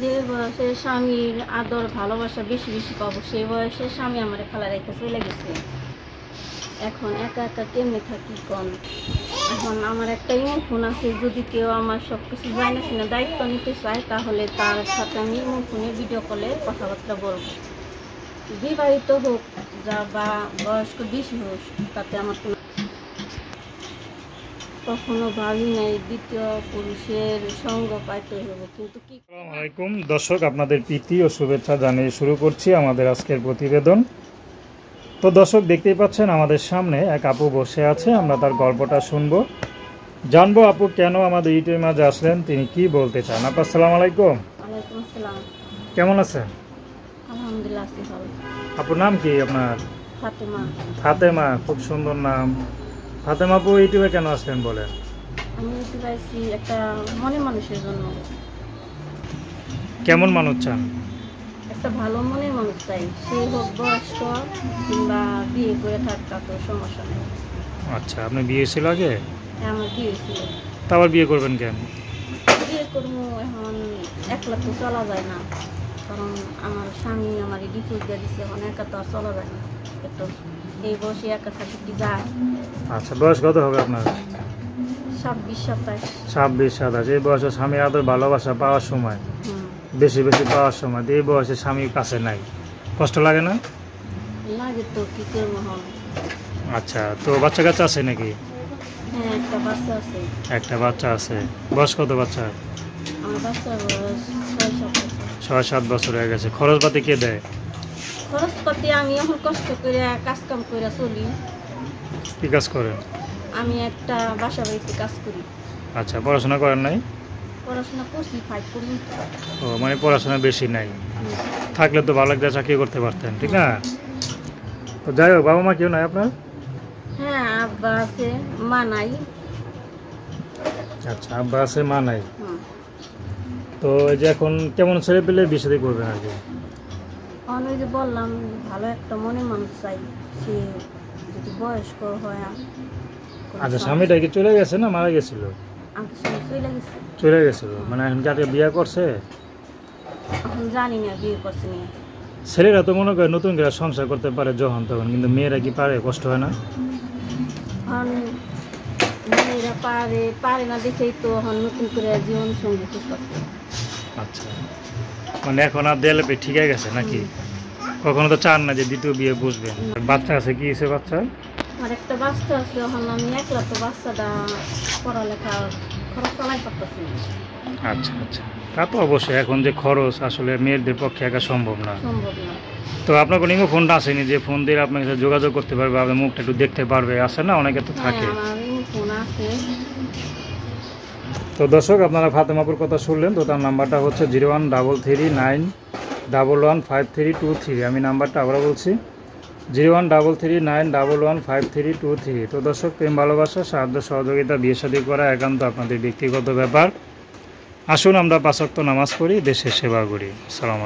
যে বয়সে স্বামীর আদর ভালোবাসা বেশি বেশি পাবো সেই বয়সে স্বামী আমার ফেলা রেখে চলে গেছে। এখন একা একা কেমনে থাকি কোন? এখন আমার একটা ইমো ফোন আছে, যদি কেউ আমার সব কিছু জানে না দায়িত্ব নিতে চায় তাহলে তার সাথে আমি ইমো ফোনে ভিডিও কলে কথাবার্তা বলবো। বিবাহিত হোক যা বা বয়স্ক বেশি হোক তাতে আমার কোনো কখনো ভাবি নাই দ্বিতীয় পুরুষের সঙ্গ পাইতে হবে, কিন্তু কি। আসসালামু আলাইকুম দর্শক, আপনাদের প্রীতি ও শুভেচ্ছা জানিয়ে শুরু করছি আমাদের আজকের প্রতিবেদন। তো দর্শক, দেখতেই পাচ্ছেন আমাদের সামনে এক আপু বসে আছে, আমরা তার গল্পটা শুনবো, জানবো আপু কেন আমাদের ইউটিউবের মাঝে আসলেন, তিনি কি বলতে চান। আপু আসসালামু আলাইকুম। ওয়ালাইকুম আসসালাম। কেমন আছেন? আলহামদুলিল্লাহ আছি ভালো। আপুর নাম কি আপনার? ফাতেমা। ফাতেমা, খুব সুন্দর নাম। ফাতেমা আপু ইউটিউবে কেন আসলেন বলেন? আমি ইউটিউবে আছি একটা মনে মানুষের জন্য। কেমন মানুষ চান? একটা ভালো মনের মানুষ চাই, সে হোক বয়স্ক কিংবা বিয়ে করে থাকা, তো সমস্যা নেই। আচ্ছা, আপনি বিয়ে ছিল আগে? হ্যাঁ, আমার বিয়ে ছিল। তা আবার বিয়ে করবেন কেন? বিয়ে করবো এখন একলা তো চলা যায় না, কারণ আমার স্বামী আমার ডিভোর্স দিয়ে দিচ্ছে, এখন একা তো আর চলা যায় না। একটু এই বয়সে একা থাকি কি যায়? আচ্ছা, বয়স কত হবে আপনার? 26-27। 26-27। এই বয়সে স্বামীর আদর ভালোবাসা পাওয়ার সময়, বেশি বেশি পাওয়ার সময়, এই বয়সে স্বামীর কাছে নাই, কষ্ট লাগে না? লাগে তো, কি করবো হন। আচ্ছা, তো বাচ্চা কাচ্চা আছে নাকি? হ্যাঁ, একটা বাচ্চা আছে। একটা বাচ্চা আছে। বয়স কত বাচ্চা? আমার বাচ্চার বয়স 6-7 বছর। 6-7 বছর হয়ে গেছে। খরচপাতি কে দেয়? খরচপাতি আমি এখন কষ্ট করে কাজ কাম করে চলি। কি কাজ করেন? আমি একটা বাসা বাড়িতে কাজ করি। আচ্ছা, পড়াশোনা করেন নাই? পড়াশোনা করছি 5 পর্যন্ত। ও, মানে পড়াশোনা বেশি নাই। থাকলে তো ভালো একটা চাকরি করতে পারতেন, ঠিক না? তো যাই হোক, বাবা মা কেউ নাই আপনার? হ্যাঁ, আব্বা আছে, মা নাই। আচ্ছা, আব্বা আছে, মা নাই। তো এই যে এখন কেমন ছেলে পেলে বিয়ে শাদী করবেন আর কি? ওই যে বললাম, ভালো একটা মনে মানুষ চাই, সে যদি বয়স্ক হয়। আচ্ছা, স্বামীটা কি চলে গেছে না মারা গেছিল? আমার স্বামী চলে গেছে। চলে গেছিল, মানে এখন কি আগে বিয়ে করছে? এখন জানি না বিয়ে করছে নিয়ে। ছেলেরা তো মনে করে নতুন করে সংসার করতে পারে যখন তখন, কিন্তু মেয়েরা কি পারে? কষ্ট হয় না? এখন মেয়েরা পারে পারে না দেখেই তো এখন নতুন করে জীবন সঙ্গী করছে। আচ্ছা, মানে এখন আর দেয়ালে পেয়ে ঠিক হয়ে গেছে নাকি? কখনো তো চান না যে দ্বিতীয় বিয়ে বসবেন? বাচ্চা আছে? কি হয়েছে বাচ্চা? আর একটা বাচ্চা আছে, এখন আমি একলা তো বাচ্চাটা পড়ালেখা খরচ চালাই পারতেছি না। আচ্ছা আচ্ছা, তা তো অবশ্যই, এখন যে খরচ আসলে মেয়েদের পক্ষে একা সম্ভব না। সম্ভব না। তো আপনার কোনো ফোনটা আসেনি যে ফোন দিয়ে আপনার সাথে যোগাযোগ করতে পারবে, আপনার মুখটা একটু দেখতে পারবে? আসে না, অনেকে তো থাকে। হ্যাঁ, আমার ফোন আছে। তো দর্শক, আপনারা ফাতেমাপুর কথা শুনলেন। তো তার নাম্বারটা হচ্ছে 01339115323। আমি নাম্বারটা আবার বলছি, 01339115323। তো দর্শক, প্রেম ভালোবাসা সাহায্য সহযোগিতা বিয়ে শাদী করা একান্ত আপনাদের ব্যক্তিগত ব্যাপার। আসুন আমরা 5 ওয়াক্ত নামাজ পড়ি, দেশের সেবা করি। আসসালামু আলাইকুম।